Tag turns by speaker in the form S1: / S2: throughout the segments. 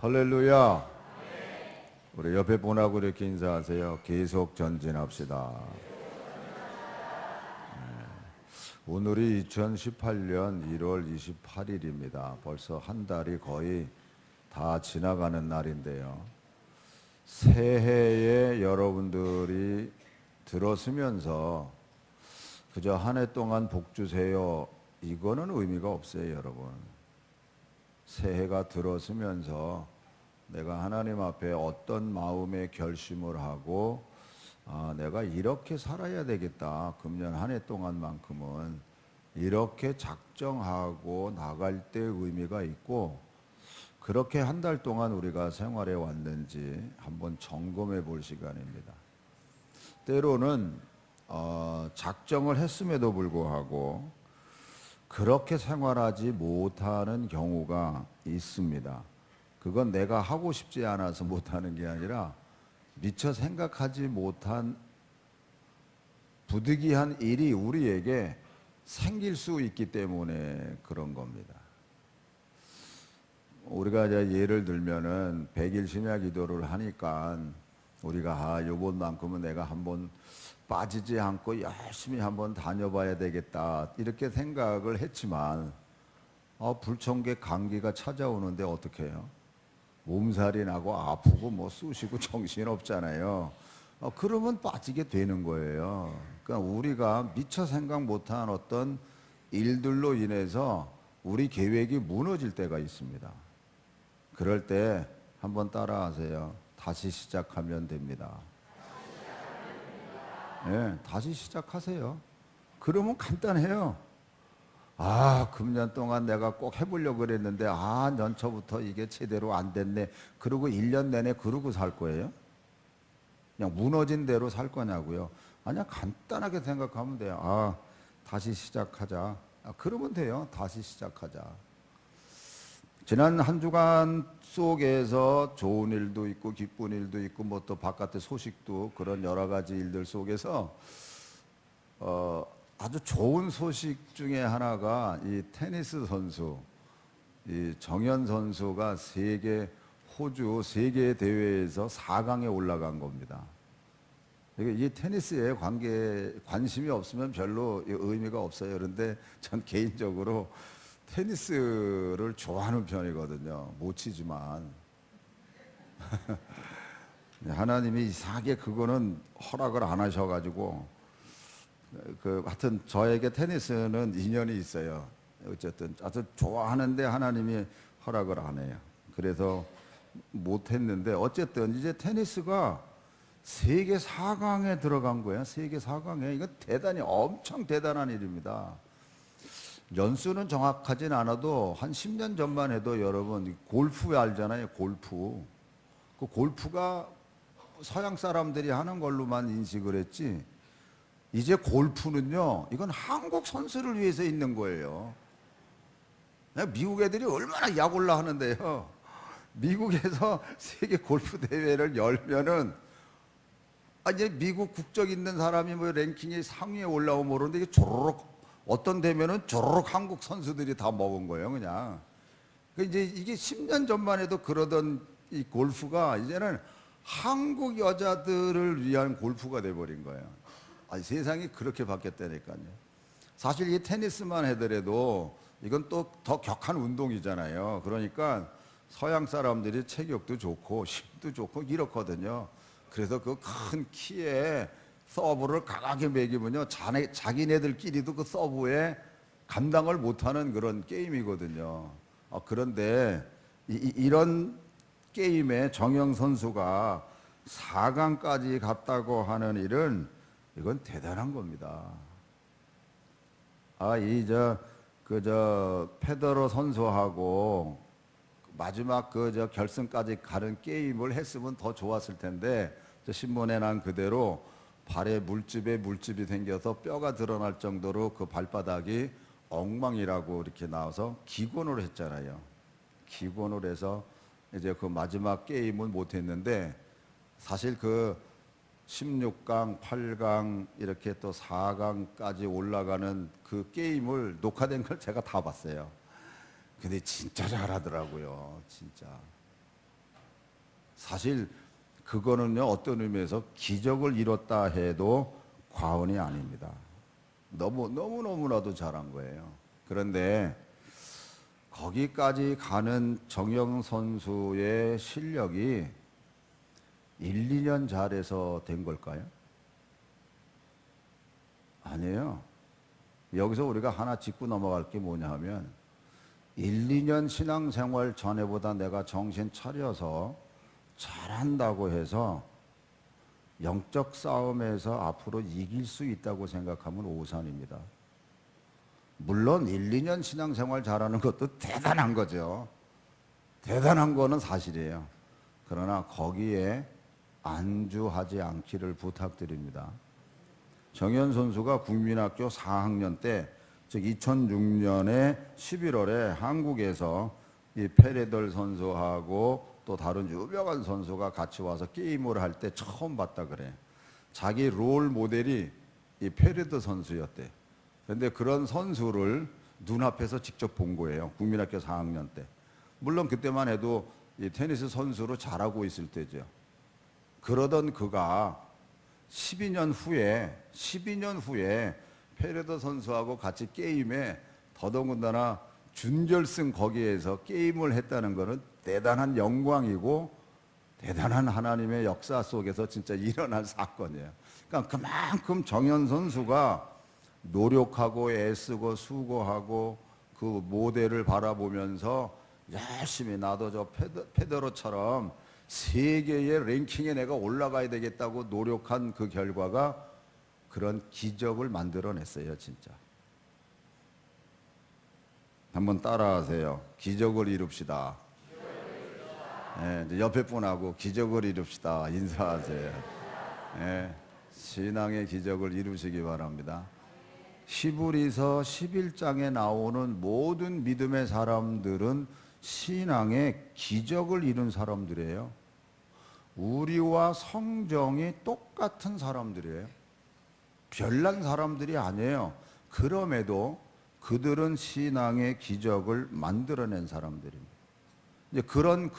S1: 할렐루야. 우리 옆에 분하고 이렇게 인사하세요. 계속 전진합시다. 오늘이 2018년 1월 28일입니다. 벌써 한 달이 거의 다 지나가는 날인데요. 새해에 여러분들이 들었으면서 그저 한 해 동안 복 주세요, 이거는 의미가 없어요, 여러분. 새해가 들었으면서 내가 하나님 앞에 어떤 마음의 결심을 하고 내가 이렇게 살아야 되겠다, 금년 한 해 동안만큼은 이렇게 작정하고 나갈 때 의미가 있고, 그렇게 한 달 동안 우리가 생활해 왔는지 한번 점검해 볼 시간입니다. 때로는 작정을 했음에도 불구하고 그렇게 생활하지 못하는 경우가 있습니다. 그건 내가 하고 싶지 않아서 못하는 게 아니라 미처 생각하지 못한 부득이한 일이 우리에게 생길 수 있기 때문에 그런 겁니다. 우리가 이제 예를 들면은 100일 심야 기도를 하니까 우리가 요번만큼은 내가 한번 빠지지 않고 열심히 한번 다녀봐야 되겠다, 이렇게 생각을 했지만 불청객 감기가 찾아오는데 어떻게 해요? 몸살이 나고 아프고 뭐 쑤시고 정신 없잖아요. 그러면 빠지게 되는 거예요. 그러니까 우리가 미처 생각 못한 어떤 일들로 인해서 우리 계획이 무너질 때가 있습니다. 그럴 때 한번 따라하세요. 다시 시작하면 됩니다. 네, 다시 시작하세요. 그러면 간단해요. 금년 동안 내가 꼭 해보려고 그랬는데 연초부터 이게 제대로 안 됐네. 그러고 1년 내내 그러고 살 거예요? 그냥 무너진 대로 살 거냐고요? 아니야, 간단하게 생각하면 돼요. 다시 시작하자. 그러면 돼요. 다시 시작하자. 지난 한 주간 속에서 좋은 일도 있고 기쁜 일도 있고 뭐 또 바깥의 소식도, 그런 여러 가지 일들 속에서 아주 좋은 소식 중에 하나가 이 테니스 선수, 이 정현 선수가 호주 세계 대회에서 4강에 올라간 겁니다. 이 테니스에 관심이 없으면 별로 의미가 없어요. 그런데 전 개인적으로 테니스를 좋아하는 편이거든요. 못 치지만. 하나님이 이상하게 그거는 허락을 안 하셔가지고, 하여튼 저에게 테니스는 인연이 있어요. 어쨌든 아주 좋아하는데 하나님이 허락을 안 해요. 그래서 못했는데 어쨌든 이제 테니스가 세계 4강에 들어간 거예요. 세계 4강에. 이거 대단히 엄청 대단한 일입니다. 연수는 정확하진 않아도 한 10년 전만 해도 여러분 골프 알잖아요. 골프. 그 골프가 서양 사람들이 하는 걸로만 인식을 했지, 이제 골프는요, 이건 한국 선수를 위해서 있는 거예요. 미국 애들이 얼마나 약올라 하는데요. 미국에서 세계 골프 대회를 열면은 이제 미국 국적 있는 사람이 뭐 랭킹이 상위에 올라오면 모르는데, 이게 조로록 어떤 대면은 조로록 한국 선수들이 다 먹은 거예요, 그냥. 이제 이게 10년 전만 해도 그러던 이 골프가 이제는 한국 여자들을 위한 골프가 돼버린 거예요. 세상이 그렇게 바뀌었다니까요. 사실 이 테니스만 하더라도 이건 또 더 격한 운동이잖아요. 그러니까 서양 사람들이 체격도 좋고 힘도 좋고 이렇거든요. 그래서 그 큰 키에 서브를 강하게 매기면요, 자기네들끼리도 그 서브에 감당을 못하는 그런 게임이거든요. 그런데 이런 게임에 정영 선수가 4강까지 갔다고 하는 일은, 이건 대단한 겁니다. 페더러 선수하고 마지막 결승까지 가는 게임을 했으면 더 좋았을 텐데, 신문에 난 그대로 발에 물집이 생겨서 뼈가 드러날 정도로 그 발바닥이 엉망이라고 이렇게 나와서 기권을 했잖아요. 기권을 해서 이제 그 마지막 게임을 못 했는데, 사실 그 16강, 8강 이렇게 또 4강까지 올라가는 그 게임을 녹화된 걸 제가 다 봤어요. 근데 진짜 잘하더라고요, 진짜. 사실 그거는요, 어떤 의미에서 기적을 이뤘다 해도 과언이 아닙니다. 너무나도 잘한 거예요. 그런데 거기까지 가는 정영 선수의 실력이 1, 2년 잘해서 된 걸까요? 아니에요. 여기서 우리가 하나 짚고 넘어갈 게 뭐냐 하면 1, 2년 신앙생활 전에보다 내가 정신 차려서 잘한다고 해서 영적 싸움에서 앞으로 이길 수 있다고 생각하면 오산입니다. 물론 1, 2년 신앙생활 잘하는 것도 대단한 거죠. 대단한 거는 사실이에요. 그러나 거기에 안주하지 않기를 부탁드립니다. 정현 선수가 국민학교 4학년 때, 즉 2006년에 11월에 한국에서 이 페레덜 선수하고 또 다른 유명한 선수가 같이 와서 게임을 할 때 처음 봤다 그래. 자기 롤 모델이 이 페레더 선수였대. 그런데 그런 선수를 눈앞에서 직접 본 거예요. 국민학교 4학년 때. 물론 그때만 해도 이 테니스 선수로 잘하고 있을 때죠. 그러던 그가 12년 후에 페레더 선수하고 같이 게임에 더더군다나 준결승 거기에서 게임을 했다는 것은 대단한 영광이고 대단한 하나님의 역사 속에서 진짜 일어난 사건이에요. 그러니까 그만큼 정현 선수가 노력하고 애쓰고 수고하고 그 모델을 바라보면서 열심히 나도 저 페더러처럼 세계의 랭킹에 내가 올라가야 되겠다고 노력한 그 결과가 그런 기적을 만들어냈어요, 진짜. 한번 따라하세요. 기적을 이룹시다. 네, 옆에 분하고 기적을 이룹시다. 인사하세요. 네, 신앙의 기적을 이루시기 바랍니다. 히브리서 11장에 나오는 모든 믿음의 사람들은 신앙의 기적을 이룬 사람들이에요. 우리와 성정이 똑같은 사람들이에요. 별난 사람들이 아니에요. 그럼에도 그들은 신앙의 기적을 만들어낸 사람들입니다. 이제 그런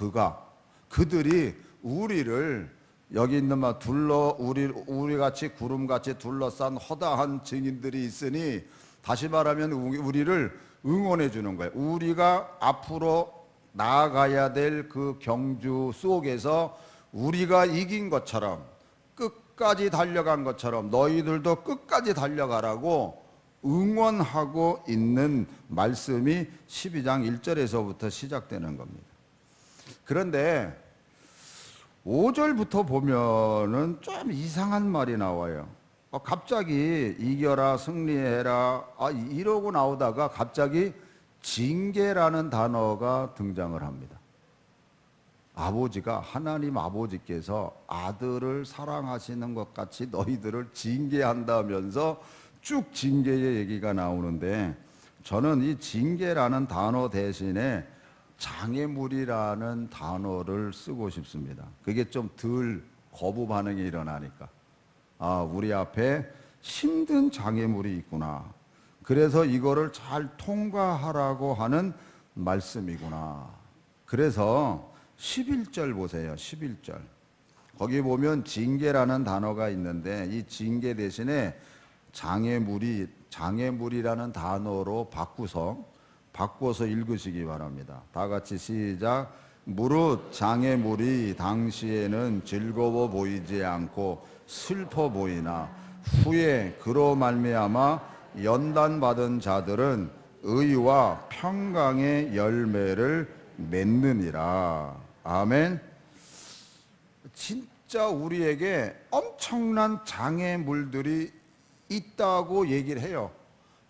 S1: 그들이 우리를 여기 있는 우리 같이 구름같이 둘러싼 허다한 증인들이 있으니 다시 말하면 우리를 응원해 주는 거예요. 우리가 앞으로 나아가야 될 그 경주 속에서 우리가 이긴 것처럼 끝까지 달려간 것처럼 너희들도 끝까지 달려가라고 응원하고 있는 말씀이 12장 1절에서부터 시작되는 겁니다. 그런데 5절부터 보면은 좀 이상한 말이 나와요. 갑자기 이겨라 승리해라 이러고 나오다가 갑자기 징계라는 단어가 등장을 합니다. 하나님 아버지께서 아들을 사랑하시는 것 같이 너희들을 징계한다면서 쭉 징계의 얘기가 나오는데 저는 이 징계라는 단어 대신에 장애물이라는 단어를 쓰고 싶습니다. 그게 좀 덜 거부 반응이 일어나니까 우리 앞에 힘든 장애물이 있구나. 그래서 이거를 잘 통과하라고 하는 말씀이구나. 그래서 11절 보세요. 11절. 거기 보면 징계라는 단어가 있는데 이 징계 대신에 장애물이라는 단어로 바꿔서 읽으시기 바랍니다. 다 같이 시작. 무릇 장애물이 당시에는 즐거워 보이지 않고 슬퍼 보이나 후에 그로 말미암아 연단받은 자들은 의와 평강의 열매를 맺느니라. 아멘. 진짜 우리에게 엄청난 장애물들이 있다고 얘기를 해요.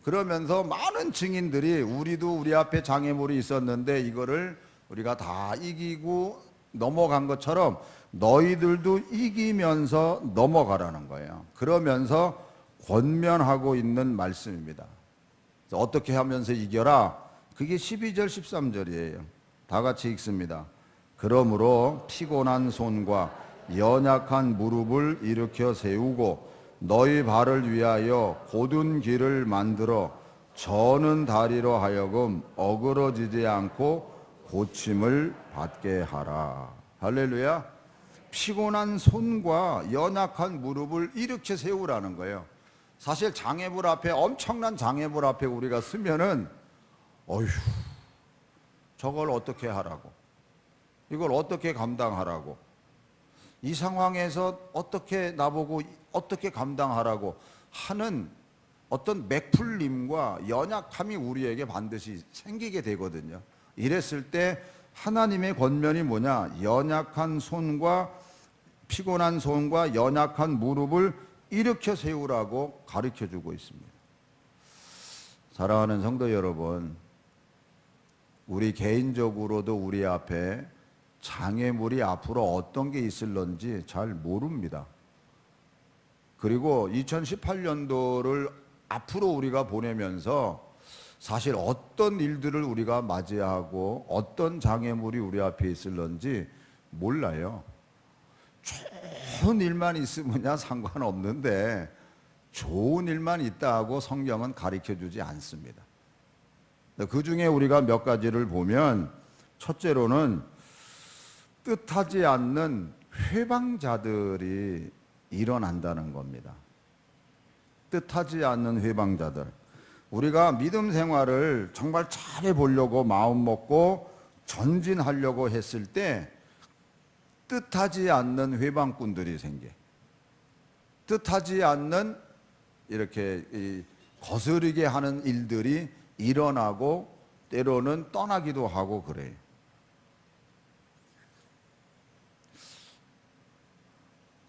S1: 그러면서 많은 증인들이 우리도 우리 앞에 장애물이 있었는데 이거를 우리가 다 이기고 넘어간 것처럼 너희들도 이기면서 넘어가라는 거예요. 그러면서 권면하고 있는 말씀입니다. 어떻게 하면서 이겨라? 그게 12절 13절이에요. 다 같이 읽습니다. 그러므로 피곤한 손과 연약한 무릎을 일으켜 세우고 너희 발을 위하여 곧은 길을 만들어 저는 다리로 하여금 어그러지지 않고 고침을 받게 하라. 할렐루야. 피곤한 손과 연약한 무릎을 일으켜 세우라는 거예요. 사실 장애물 앞에, 엄청난 장애물 앞에 우리가 서면은 어휴, 저걸 어떻게 하라고, 이걸 어떻게 감당하라고, 이 상황에서 어떻게 나보고 어떻게 감당하라고 하는 어떤 맥풀림과 연약함이 우리에게 반드시 생기게 되거든요. 이랬을 때 하나님의 권면이 뭐냐? 연약한 손과 피곤한 손과 연약한 무릎을 일으켜 세우라고 가르쳐 주고 있습니다. 사랑하는 성도 여러분, 우리 개인적으로도 우리 앞에 장애물이 앞으로 어떤 게 있을런지 잘 모릅니다. 그리고 2018년도를 앞으로 우리가 보내면서 사실 어떤 일들을 우리가 맞이하고 어떤 장애물이 우리 앞에 있을런지 몰라요. 좋은 일만 있으면 상관없는데 좋은 일만 있다 하고 성경은 가르쳐 주지 않습니다. 그 중에 우리가 몇 가지를 보면, 첫째로는 뜻하지 않는 회방자들이 일어난다는 겁니다. 뜻하지 않는 회방자들. 우리가 믿음 생활을 정말 잘해 보려고 마음 먹고 전진하려고 했을 때 뜻하지 않는 회방꾼들이 생겨. 뜻하지 않는 이렇게 거스르게 하는 일들이 일어나고 때로는 떠나기도 하고 그래요.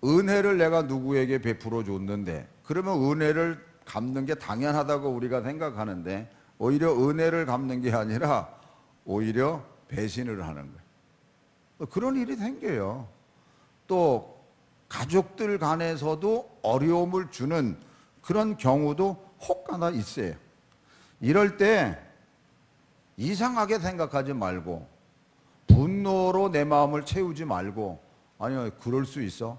S1: 은혜를 내가 누구에게 베풀어 줬는데, 그러면 은혜를 갚는 게 당연하다고 우리가 생각하는데 오히려 은혜를 갚는 게 아니라 오히려 배신을 하는 거예요. 그런 일이 생겨요. 또 가족들 간에서도 어려움을 주는 그런 경우도 혹가나 있어요. 이럴 때 이상하게 생각하지 말고 분노로 내 마음을 채우지 말고, 아니요, 그럴 수 있어,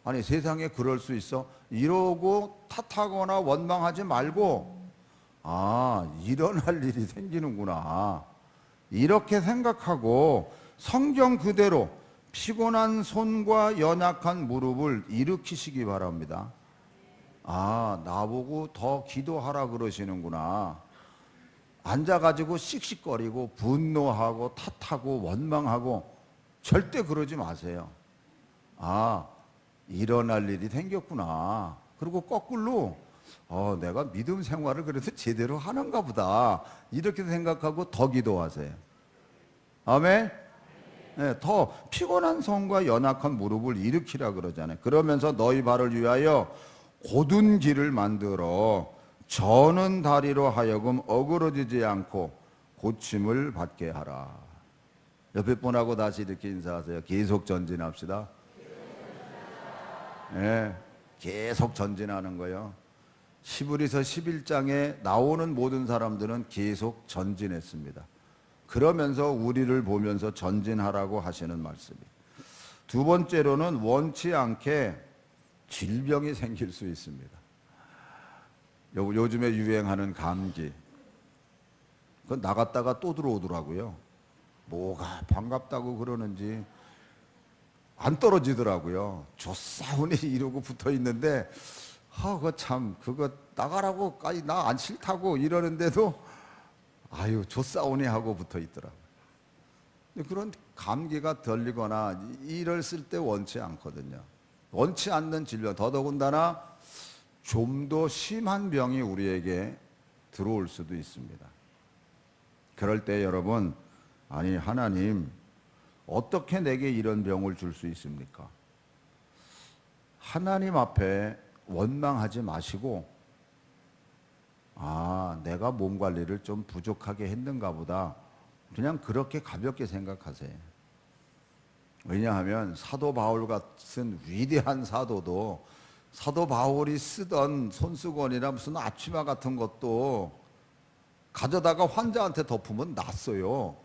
S1: 아니 세상에 그럴 수 있어, 이러고 탓하거나 원망하지 말고, 아, 일어날 일이 생기는구나, 이렇게 생각하고 성경 그대로 피곤한 손과 연약한 무릎을 일으키시기 바랍니다. 아, 나보고 더 기도하라 그러시는구나. 앉아가지고 씩씩거리고 분노하고 탓하고 원망하고 절대 그러지 마세요. 아, 일어날 일이 생겼구나. 그리고 거꾸로 내가 믿음 생활을 그래도 제대로 하는가 보다, 이렇게 생각하고 더 기도하세요. 아멘? 네, 더 피곤한 손과 연약한 무릎을 일으키라 그러잖아요. 그러면서 너희 발을 위하여 곧은 길을 만들어 저는 다리로 하여금 어그러지지 않고 고침을 받게 하라. 옆에 분하고 다시 이렇게 인사하세요. 계속 전진합시다. 네, 계속 전진하는 거예요. 히브리서 11장에 나오는 모든 사람들은 계속 전진했습니다. 그러면서 우리를 보면서 전진하라고 하시는 말씀이에요. 두 번째로는 원치 않게 질병이 생길 수 있습니다. 요즘에 유행하는 감기, 그건 나갔다가 또 들어오더라고요. 뭐가 반갑다고 그러는지 안 떨어지더라고요. 조싸우니 이러고 붙어 있는데, 그거 참, 그거 나가라고, 아니 나 안 싫다고 이러는데도 아유 조싸우니 하고 붙어 있더라고요. 그런 감기가 들리거나 이랬을 때 원치 않거든요. 원치 않는 질병, 더더군다나 좀 더 심한 병이 우리에게 들어올 수도 있습니다. 그럴 때 여러분, 아니 하나님 어떻게 내게 이런 병을 줄 수 있습니까? 하나님 앞에 원망하지 마시고, 아, 내가 몸 관리를 좀 부족하게 했는가 보다, 그냥 그렇게 가볍게 생각하세요. 왜냐하면 사도 바울 같은 위대한 사도도 사도 바울이 쓰던 손수건이나 무슨 앞치마 같은 것도 가져다가 환자한테 덮으면 낫어요.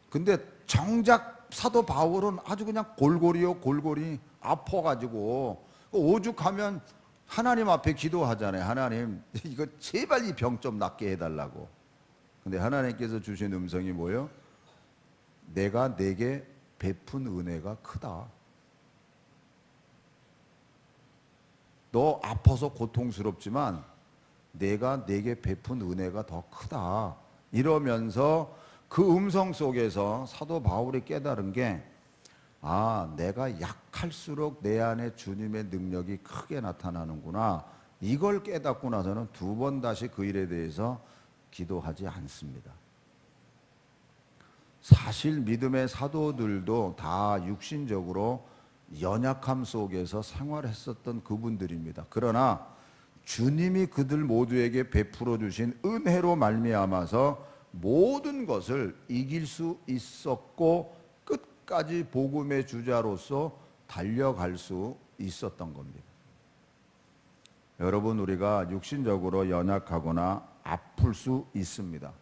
S1: 근데 정작 사도 바울은 아주 그냥 골골이요 골골이 아파가지고 오죽하면 하나님 앞에 기도하잖아요. 하나님, 이거 제발 이 병 좀 낫게 해달라고. 근데 하나님께서 주신 음성이 뭐예요? 내가 내게 베푼 은혜가 크다. 너 아파서 고통스럽지만 내가 내게 베푼 은혜가 더 크다. 이러면서 그 음성 속에서 사도 바울이 깨달은 게, 아, 내가 약할수록 내 안에 주님의 능력이 크게 나타나는구나. 이걸 깨닫고 나서는 두 번 다시 그 일에 대해서 기도하지 않습니다. 사실 믿음의 사도들도 다 육신적으로 연약함 속에서 생활했었던 그분들입니다. 그러나 주님이 그들 모두에게 베풀어 주신 은혜로 말미암아서 모든 것을 이길 수 있었고 끝까지 복음의 주자로서 달려갈 수 있었던 겁니다. 여러분, 우리가 육신적으로 연약하거나 아플 수 있습니다.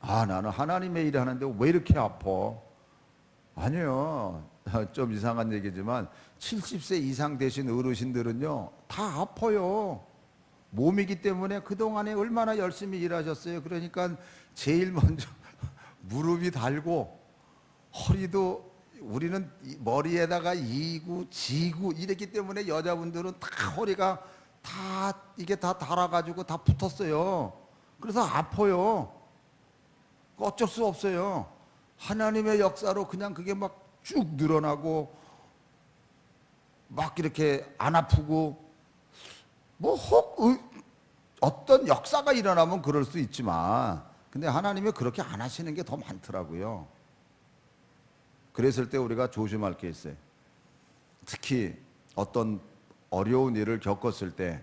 S1: 아, 나는 하나님의 일을 하는데 왜 이렇게 아파? 아니요. 좀 이상한 얘기지만 70세 이상 되신 어르신들은요, 다 아파요. 몸이기 때문에 그동안에 얼마나 열심히 일하셨어요. 그러니까 제일 먼저 무릎이 달고 허리도, 우리는 머리에다가 이고 지고 이랬기 때문에 여자분들은 다 허리가 다 이게 다 달아가지고 다 붙었어요. 그래서 아파요. 어쩔 수 없어요. 하나님의 역사로 그냥 그게 막 쭉 늘어나고 막 이렇게 안 아프고, 뭐 혹 어떤 역사가 일어나면 그럴 수 있지만, 근데 하나님이 그렇게 안 하시는 게 더 많더라고요. 그랬을 때 우리가 조심할 게 있어요. 특히 어떤 어려운 일을 겪었을 때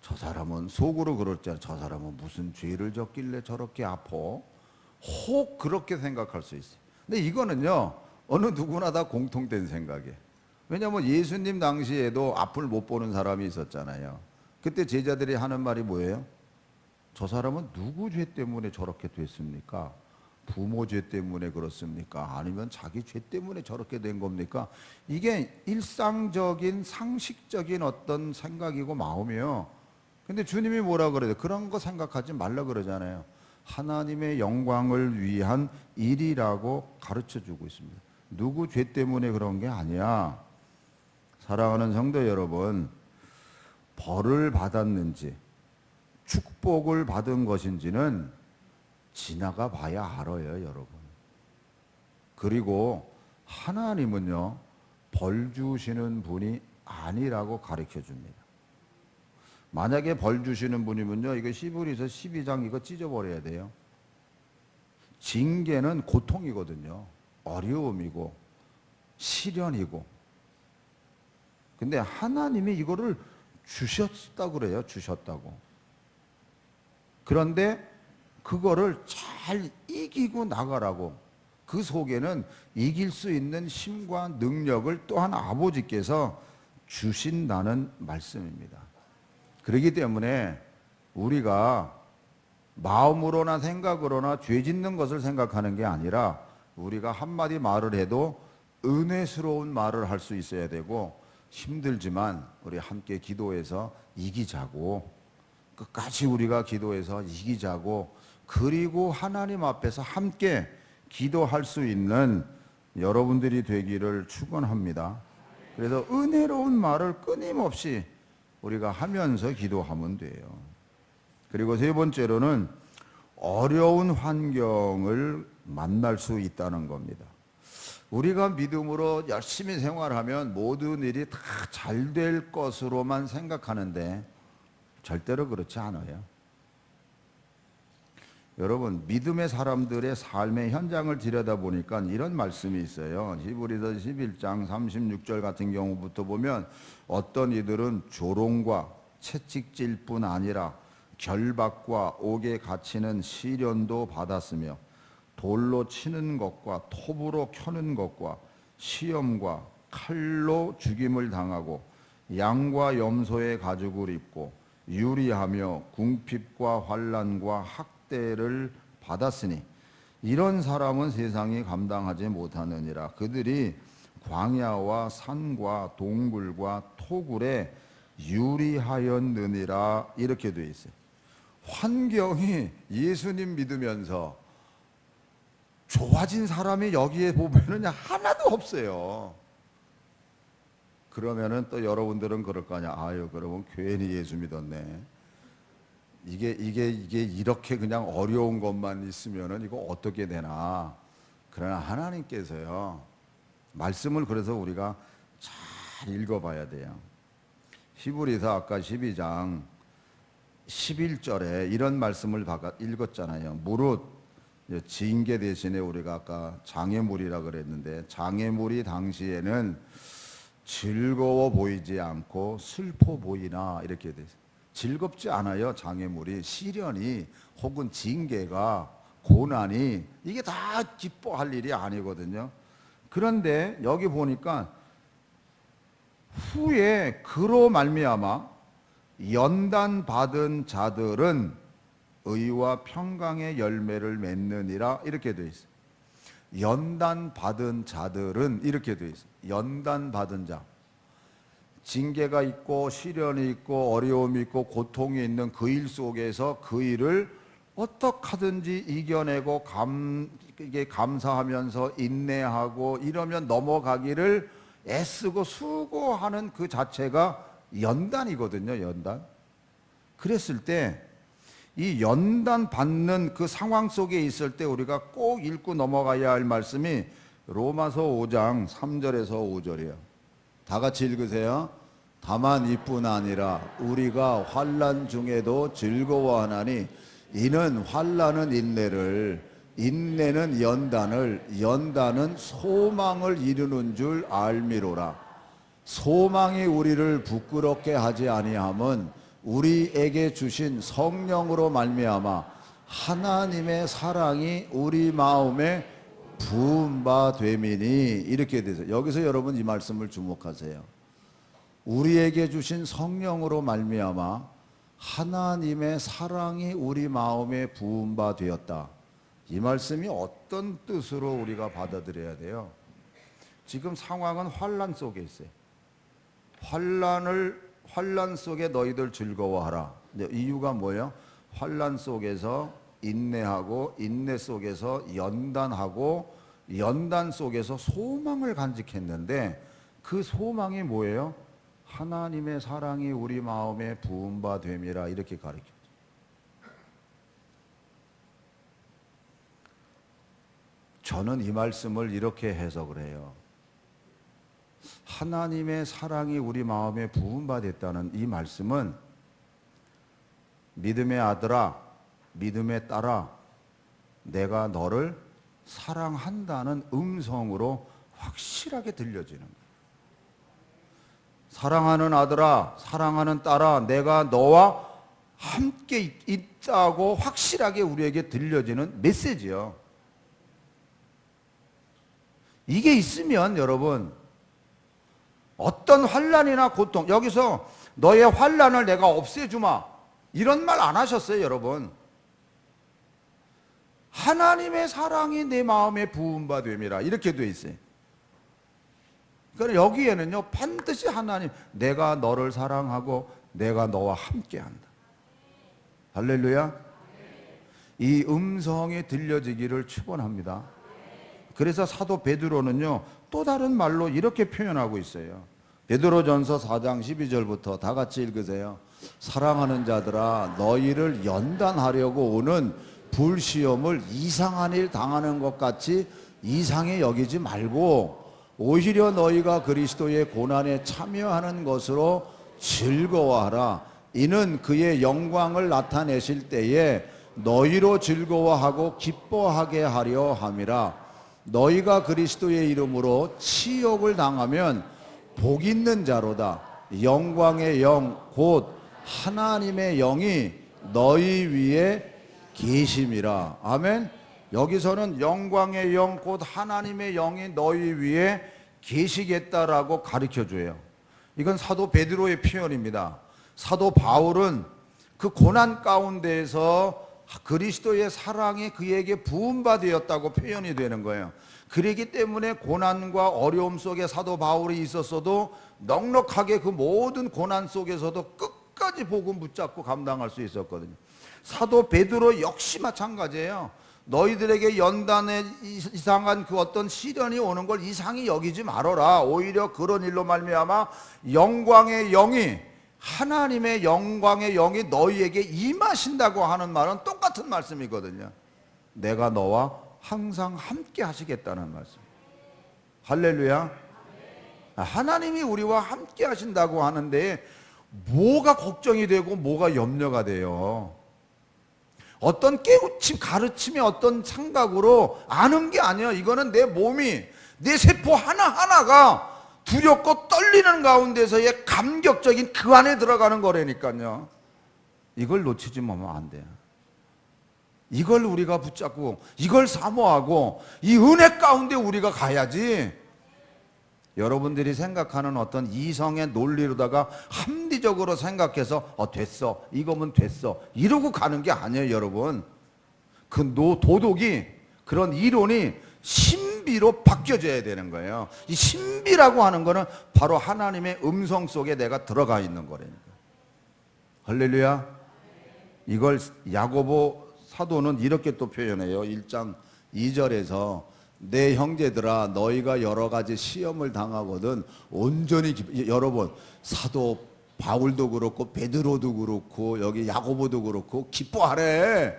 S1: 저 사람은 속으로 그랬잖아요. 저 사람은 무슨 죄를 졌길래 저렇게 아파? 혹 그렇게 생각할 수 있어요. 근데 이거는요, 어느 누구나 다 공통된 생각이에요. 왜냐하면 예수님 당시에도 앞을 못 보는 사람이 있었잖아요. 그때 제자들이 하는 말이 뭐예요? 저 사람은 누구 죄 때문에 저렇게 됐습니까? 부모 죄 때문에 그렇습니까? 아니면 자기 죄 때문에 저렇게 된 겁니까? 이게 일상적인 상식적인 어떤 생각이고 마음이에요. 근데 주님이 뭐라 그래요? 그런 거 생각하지 말라 그러잖아요. 하나님의 영광을 위한 일이라고 가르쳐 주고 있습니다. 누구 죄 때문에 그런 게 아니야. 사랑하는 성도 여러분, 벌을 받았는지 축복을 받은 것인지는 지나가 봐야 알아요, 여러분. 그리고 하나님은요, 벌 주시는 분이 아니라고 가르쳐 줍니다. 만약에 벌 주시는 분이면요, 이거 히브리서 12장 이거 찢어버려야 돼요. 징계는 고통이거든요. 어려움이고 시련이고. 근데 하나님이 이거를 주셨다고 그래요. 주셨다고. 그런데 그거를 잘 이기고 나가라고. 그 속에는 이길 수 있는 힘과 능력을 또한 아버지께서 주신다는 말씀입니다. 그렇기 때문에 우리가 마음으로나 생각으로나 죄 짓는 것을 생각하는 게 아니라, 우리가 한마디 말을 해도 은혜스러운 말을 할 수 있어야 되고, 힘들지만 우리 함께 기도해서 이기자고, 끝까지 우리가 기도해서 이기자고, 그리고 하나님 앞에서 함께 기도할 수 있는 여러분들이 되기를 축원합니다. 그래서 은혜로운 말을 끊임없이 우리가 하면서 기도하면 돼요. 그리고 세 번째로는 어려운 환경을 만날 수 있다는 겁니다. 우리가 믿음으로 열심히 생활하면 모든 일이 다 잘 될 것으로만 생각하는데 절대로 그렇지 않아요. 여러분, 믿음의 사람들의 삶의 현장을 들여다보니까 이런 말씀이 있어요. 히브리서 11장 36절 같은 경우부터 보면, 어떤 이들은 조롱과 채찍질 뿐 아니라 결박과 옥에 갇히는 시련도 받았으며, 돌로 치는 것과 톱으로 켜는 것과 시험과 칼로 죽임을 당하고, 양과 염소의 가죽을 입고 유리하며 궁핍과 환난과 학대를 받았으니, 이런 사람은 세상이 감당하지 못하느니라. 그들이 광야와 산과 동굴과 토굴에 유리하였느니라. 이렇게 되어 있어요. 환경이 예수님 믿으면서 좋아진 사람이 여기에 보면은 하나도 없어요. 그러면은 또 여러분들은 그럴 거 아니야. 아유, 그러면 괜히 예수 믿었네. 이게 이렇게 그냥 어려운 것만 있으면은 이거 어떻게 되나. 그러나 하나님께서요, 말씀을 그래서 우리가 잘 읽어봐야 돼요. 히브리서 아까 12장 11절에 이런 말씀을 읽었잖아요. 무릇 징계 대신에 우리가 아까 장애물이라 그랬는데, 장애물이 당시에는 즐거워 보이지 않고 슬퍼 보이나 이렇게 돼 있어요. 즐겁지 않아요. 장애물이, 시련이 혹은 징계가, 고난이, 이게 다 기뻐할 일이 아니거든요. 그런데 여기 보니까 후에 그로 말미암아 연단 받은 자들은 의와 평강의 열매를 맺느니라 이렇게 돼 있어요. 연단 받은 자들은 이렇게 돼 있어요. 연단 받은 자, 징계가 있고 시련이 있고 어려움이 있고 고통이 있는 그 일 속에서 그 일을 어떻게 하든지 이겨내고 이게 감사하면서 인내하고 이러면 넘어가기를 애쓰고 수고하는 그 자체가 연단이거든요. 연단. 그랬을 때 이 연단 받는 그 상황 속에 있을 때 우리가 꼭 읽고 넘어가야 할 말씀이 로마서 5장 3절에서 5절이에요. 다 같이 읽으세요. 다만 이뿐 아니라 우리가 환난 중에도 즐거워하나니 이는 환난은 인내를, 인내는 연단을, 연단은 소망을 이루는 줄 알미로라. 소망이 우리를 부끄럽게 하지 아니함은 우리에게 주신 성령으로 말미암아 하나님의 사랑이 우리 마음에 부은 바 됨이니 이렇게 돼서, 여기서 여러분 이 말씀을 주목하세요. 우리에게 주신 성령으로 말미암아 하나님의 사랑이 우리 마음에 부은 바 되었다. 이 말씀이 어떤 뜻으로 우리가 받아들여야 돼요? 지금 상황은 환난 속에 있어요. 환난 속에 너희들 즐거워하라. 이유가 뭐예요? 환난 속에서 인내하고, 인내 속에서 연단하고, 연단 속에서 소망을 간직했는데 그 소망이 뭐예요? 하나님의 사랑이 우리 마음에 부은 바 됨이라 이렇게 가르쳐요. 저는 이 말씀을 이렇게 해석을 해요. 하나님의 사랑이 우리 마음에 부은 바 됐다는 이 말씀은 믿음의 아들아, 믿음의 딸아, 내가 너를 사랑한다는 음성으로 확실하게 들려지는 거예요. 사랑하는 아들아, 사랑하는 딸아, 내가 너와 함께 있다고 확실하게 우리에게 들려지는 메시지요. 이게 있으면 여러분, 어떤 환난이나 고통, 여기서 너의 환난을 내가 없애주마 이런 말 안 하셨어요. 여러분, 하나님의 사랑이 내 마음에 부은 바 됨이라 이렇게 돼 있어요. 그러니까 여기에는요, 반드시 하나님, 내가 너를 사랑하고 내가 너와 함께한다. 할렐루야. 이 음성이 들려지기를 축원합니다. 그래서 사도 베드로는요, 또 다른 말로 이렇게 표현하고 있어요. 베드로전서 4장 12절부터 다 같이 읽으세요. 사랑하는 자들아, 너희를 연단하려고 오는 불시험을 이상한 일 당하는 것 같이 이상히 여기지 말고 오히려 너희가 그리스도의 고난에 참여하는 것으로 즐거워하라. 이는 그의 영광을 나타내실 때에 너희로 즐거워하고 기뻐하게 하려 함이라. 너희가 그리스도의 이름으로 치욕을 당하면 복 있는 자로다. 영광의 영 곧 하나님의 영이 너희 위에 계심이라. 아멘. 여기서는 영광의 영 곧 하나님의 영이 너희 위에 계시겠다라고 가르쳐줘요. 이건 사도 베드로의 표현입니다. 사도 바울은 그 고난 가운데에서 그리스도의 사랑이 그에게 부은 바 되었다고 표현이 되는 거예요. 그렇기 때문에 고난과 어려움 속에 사도 바울이 있었어도 넉넉하게 그 모든 고난 속에서도 끝까지 복음 붙잡고 감당할 수 있었거든요. 사도 베드로 역시 마찬가지예요. 너희들에게 연단에 이상한 그 어떤 시련이 오는 걸 이상히 여기지 말아라. 오히려 그런 일로 말미암아 영광의 영이, 하나님의 영광의 영이 너희에게 임하신다고 하는 말은 똑같은 말씀이거든요. 내가 너와 항상 함께 하시겠다는 말씀. 할렐루야. 하나님이 우리와 함께 하신다고 하는데 뭐가 걱정이 되고 뭐가 염려가 돼요? 어떤 깨우침, 가르침의 어떤 생각으로 아는 게 아니에요. 이거는 내 몸이, 내 세포 하나하나가 두렵고 떨리는 가운데서의 감격적인 그 안에 들어가는 거라니까요. 이걸 놓치지 말면 안 돼요. 이걸 우리가 붙잡고 이걸 사모하고 이 은혜 가운데 우리가 가야지. 여러분들이 생각하는 어떤 이성의 논리로다가 합리적으로 생각해서 됐어, 이거면 됐어 이러고 가는 게 아니에요. 여러분, 그 도덕이, 그런 이론이 신비로 바뀌어져야 되는 거예요. 이 신비라고 하는 거는 바로 하나님의 음성 속에 내가 들어가 있는 거라니까. 할렐루야. 이걸 야고보 사도는 이렇게 또 표현해요. 1장 2절에서 내 형제들아, 너희가 여러 가지 시험을 당하거든 온전히 여러분, 사도 바울도 그렇고 베드로도 그렇고 여기 야고보도 그렇고 기뻐하래.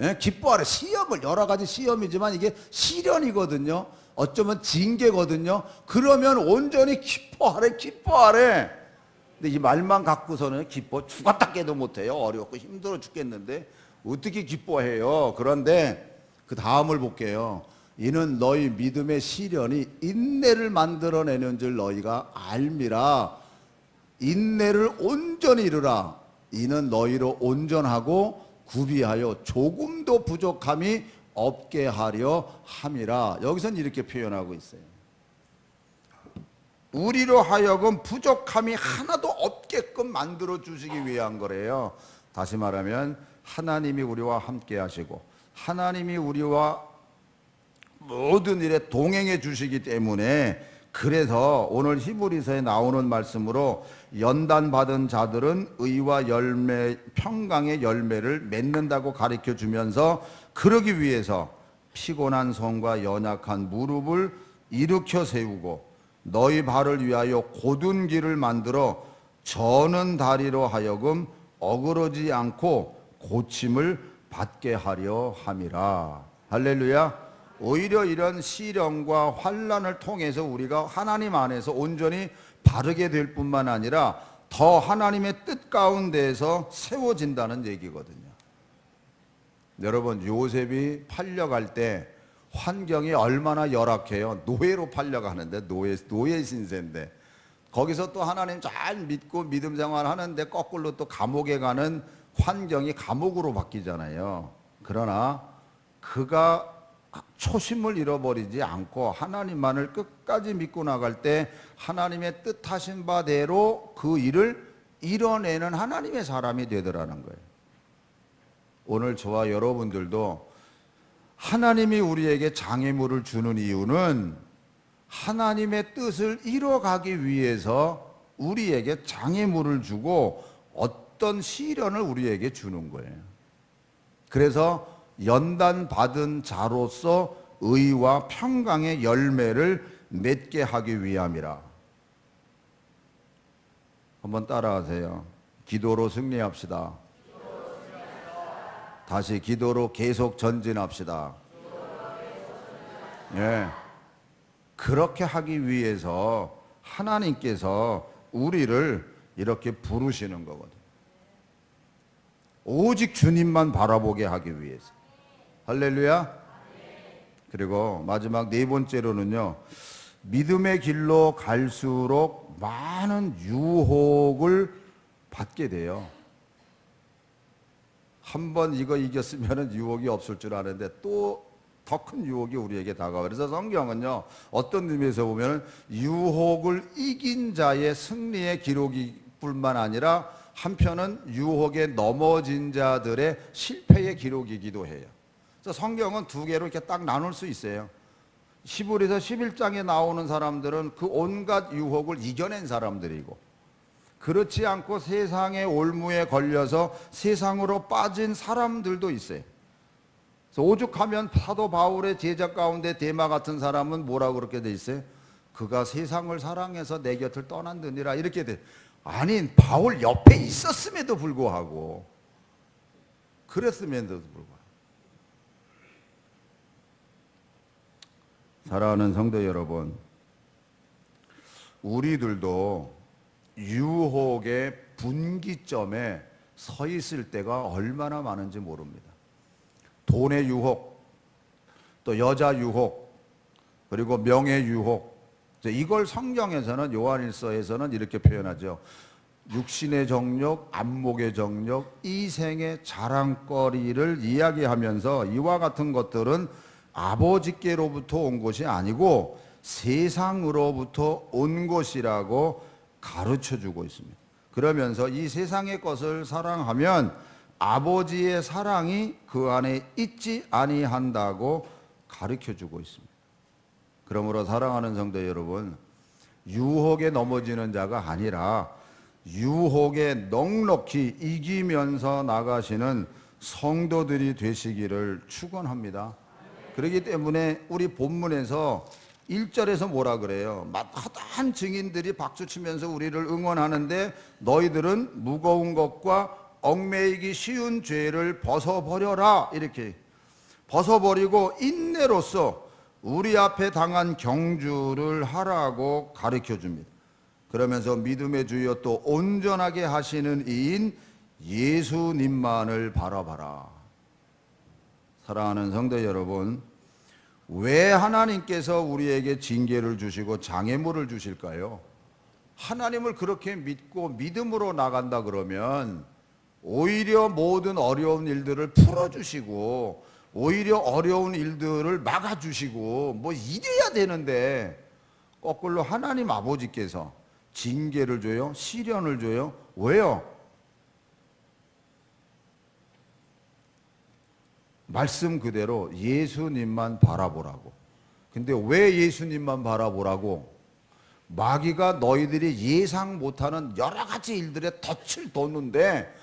S1: 예? 기뻐하래. 시험을, 여러 가지 시험이지만 이게 시련이거든요. 어쩌면 징계거든요. 그러면 온전히 기뻐하래, 기뻐하래. 근데 이 말만 갖고서는 기뻐 죽었다 깨도 못해요. 어렵고 힘들어 죽겠는데 어떻게 기뻐해요? 그런데 그 다음을 볼게요. 이는 너희 믿음의 시련이 인내를 만들어내는 줄 너희가 알미라. 인내를 온전히 이루라. 이는 너희로 온전하고 구비하여 조금도 부족함이 없게 하려 함이라. 여기서는 이렇게 표현하고 있어요. 우리로 하여금 부족함이 하나도 없게끔 만들어 주시기 위한 거래요. 다시 말하면 하나님이 우리와 함께 하시고 하나님이 우리와 모든 일에 동행해 주시기 때문에, 그래서 오늘 히브리서에 나오는 말씀으로 연단받은 자들은 의와 열매, 평강의 열매를 맺는다고 가르쳐 주면서, 그러기 위해서 피곤한 손과 연약한 무릎을 일으켜 세우고 너희 발을 위하여 곧은 길을 만들어 저는 다리로 하여금 어그러지 않고 고침을 받게 하려 함이라. 할렐루야. 오히려 이런 시련과 환난을 통해서 우리가 하나님 안에서 온전히 바르게 될 뿐만 아니라 더 하나님의 뜻 가운데에서 세워진다는 얘기거든요. 여러분, 요셉이 팔려갈 때 환경이 얼마나 열악해요. 노예로 팔려가는데, 노예 신세인데, 거기서 또 하나님 잘 믿고 믿음 생활 하는데 거꾸로 또 감옥에 가는 환경이 감옥으로 바뀌잖아요. 그러나 그가 초심을 잃어버리지 않고 하나님만을 끝까지 믿고 나갈 때 하나님의 뜻하신 바대로 그 일을 이뤄내는 하나님의 사람이 되더라는 거예요. 오늘 저와 여러분들도 하나님이 우리에게 장애물을 주는 이유는 하나님의 뜻을 이뤄가기 위해서 우리에게 장애물을 주고 어떤 시련을 우리에게 주는 거예요. 그래서 연단받은 자로서 의와 평강의 열매를 맺게 하기 위함이라. 한번 따라하세요. 기도로 승리합시다. 다시 기도로 계속 전진합시다. 예. 그렇게 하기 위해서 하나님께서 우리를 이렇게 부르시는 거거든요. 오직 주님만 바라보게 하기 위해서. 할렐루야. 그리고 마지막 네 번째로는요, 믿음의 길로 갈수록 많은 유혹을 받게 돼요. 한번 이거 이겼으면 유혹이 없을 줄 아는데 또 더 큰 유혹이 우리에게 다가와요. 그래서 성경은요, 어떤 의미에서 보면 유혹을 이긴 자의 승리의 기록이 뿐만 아니라 한편은 유혹에 넘어진 자들의 실패의 기록이기도 해요. 그래서 성경은 두 개로 이렇게 딱 나눌 수 있어요. 히브리서 11장에 나오는 사람들은 그 온갖 유혹을 이겨낸 사람들이고, 그렇지 않고 세상의 올무에 걸려서 세상으로 빠진 사람들도 있어요. 그래서 오죽하면 사도 바울의 제자 가운데 데마 같은 사람은 뭐라고 그렇게 돼 있어요? 그가 세상을 사랑해서 내 곁을 떠난느니라 이렇게 돼. 아니 바울 옆에 있었음에도 불구하고 그랬음에도 불구하고 사랑하는 성도 여러분, 우리들도 유혹의 분기점에 서 있을 때가 얼마나 많은지 모릅니다. 돈의 유혹, 또 여자 유혹, 그리고 명예 유혹. 이걸 성경에서는 요한일서에서는 이렇게 표현하죠. 육신의 정욕, 안목의 정욕, 이생의 자랑거리를 이야기하면서 이와 같은 것들은 아버지께로부터 온 것이 아니고 세상으로부터 온 것이라고 가르쳐주고 있습니다. 그러면서 이 세상의 것을 사랑하면 아버지의 사랑이 그 안에 있지 아니한다고 가르쳐주고 있습니다. 그러므로 사랑하는 성도 여러분, 유혹에 넘어지는 자가 아니라 유혹에 넉넉히 이기면서 나가시는 성도들이 되시기를 축원합니다. 그렇기 때문에 우리 본문에서 1절에서 뭐라 그래요? 마땅한 증인들이 박수치면서 우리를 응원하는데 너희들은 무거운 것과 얽매이기 쉬운 죄를 벗어버려라 이렇게 벗어버리고 인내로써 우리 앞에 당한 경주를 하라고 가르쳐줍니다. 그러면서 믿음의 주여 또 온전하게 하시는 이인 예수님만을 바라봐라. 사랑하는 성도 여러분, 왜 하나님께서 우리에게 징계를 주시고 장애물을 주실까요? 하나님을 그렇게 믿고 믿음으로 나간다 그러면 오히려 모든 어려운 일들을 풀어주시고 오히려 어려운 일들을 막아주시고 뭐 이래야 되는데 거꾸로 하나님 아버지께서 징계를 줘요? 시련을 줘요? 왜요? 말씀 그대로 예수님만 바라보라고. 근데 왜 예수님만 바라보라고? 마귀가 너희들이 예상 못하는 여러 가지 일들에 덫을 뒀는데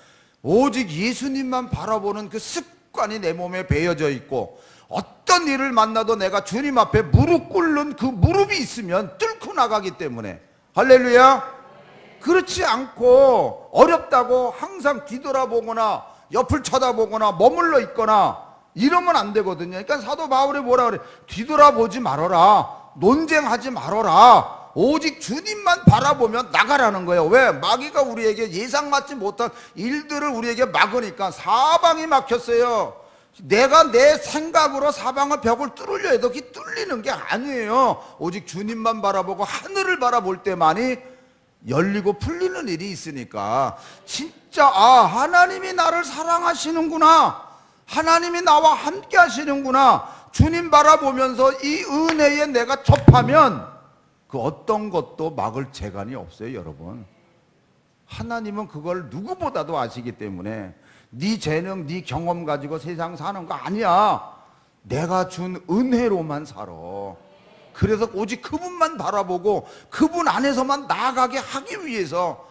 S1: 오직 예수님만 바라보는 그 습관이 내 몸에 배어져 있고 어떤 일을 만나도 내가 주님 앞에 무릎 꿇는 그 무릎이 있으면 뚫고 나가기 때문에 할렐루야. 그렇지 않고 어렵다고 항상 뒤돌아보거나 옆을 쳐다보거나 머물러 있거나 이러면 안 되거든요. 그러니까 사도 바울이 뭐라 그래? 뒤돌아보지 말아라. 논쟁하지 말아라. 오직 주님만 바라보면 나가라는 거예요. 왜? 마귀가 우리에게 예상받지 못한 일들을 우리에게 막으니까 사방이 막혔어요. 내가 내 생각으로 사방의 벽을 뚫으려 해도 그게 뚫리는 게 아니에요. 오직 주님만 바라보고 하늘을 바라볼 때만이 열리고 풀리는 일이 있으니까 진짜 하나님이 나를 사랑하시는구나, 하나님이 나와 함께 하시는구나, 주님 바라보면서 이 은혜에 내가 접하면 그 어떤 것도 막을 재간이 없어요. 여러분, 하나님은 그걸 누구보다도 아시기 때문에 네 재능, 네 경험 가지고 세상 사는 거 아니야. 내가 준 은혜로만 살아. 그래서 오직 그분만 바라보고 그분 안에서만 나아가게 하기 위해서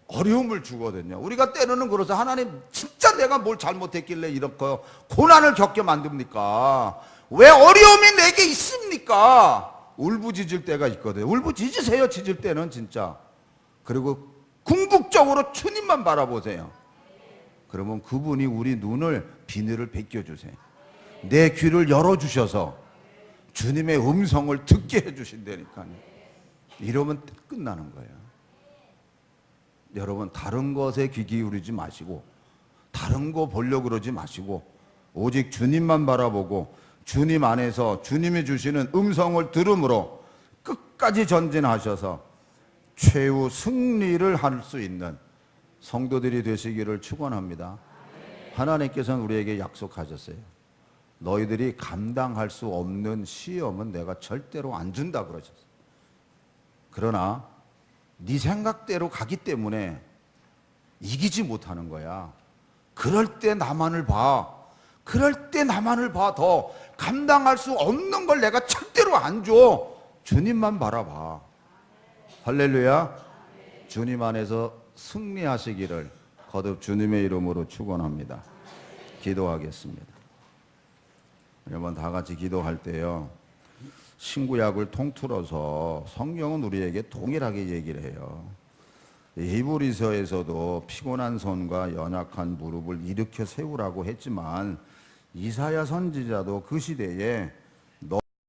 S1: 어려움을 주거든요. 우리가 때로는 그래서 하나님 진짜 내가 뭘 잘못했길래 이렇게 고난을 겪게 만듭니까? 왜 어려움이 내게 있습니까? 울부짖을 때가 있거든요. 울부짖으세요. 짖을 때는 진짜. 그리고 궁극적으로 주님만 바라보세요. 그러면 그분이 우리 눈을 비늘을 벗겨주세요. 내 귀를 열어주셔서 주님의 음성을 듣게 해주신다니까요. 이러면 끝나는 거예요. 여러분, 다른 것에 귀 기울이지 마시고 다른 거 보려고 그러지 마시고 오직 주님만 바라보고 주님 안에서 주님이 주시는 음성을 들음으로 끝까지 전진하셔서 최후 승리를 할 수 있는 성도들이 되시기를 축원합니다. 하나님께서는 우리에게 약속하셨어요. 너희들이 감당할 수 없는 시험은 내가 절대로 안 준다 그러셨어요. 그러나 네 생각대로 가기 때문에 이기지 못하는 거야. 그럴 때 나만을 봐. 그럴 때 나만을 봐. 더 감당할 수 없는 걸 내가 절대로 안 줘. 주님만 바라봐. 할렐루야. 주님 안에서 승리하시기를 거듭 주님의 이름으로 축원합니다. 기도하겠습니다. 여러분 다 같이 기도할 때요. 신구약을 통틀어서 성경은 우리에게 동일하게 얘기를 해요. 히브리서에서도 피곤한 손과 연약한 무릎을 일으켜 세우라고 했지만 이사야 선지자도 그 시대에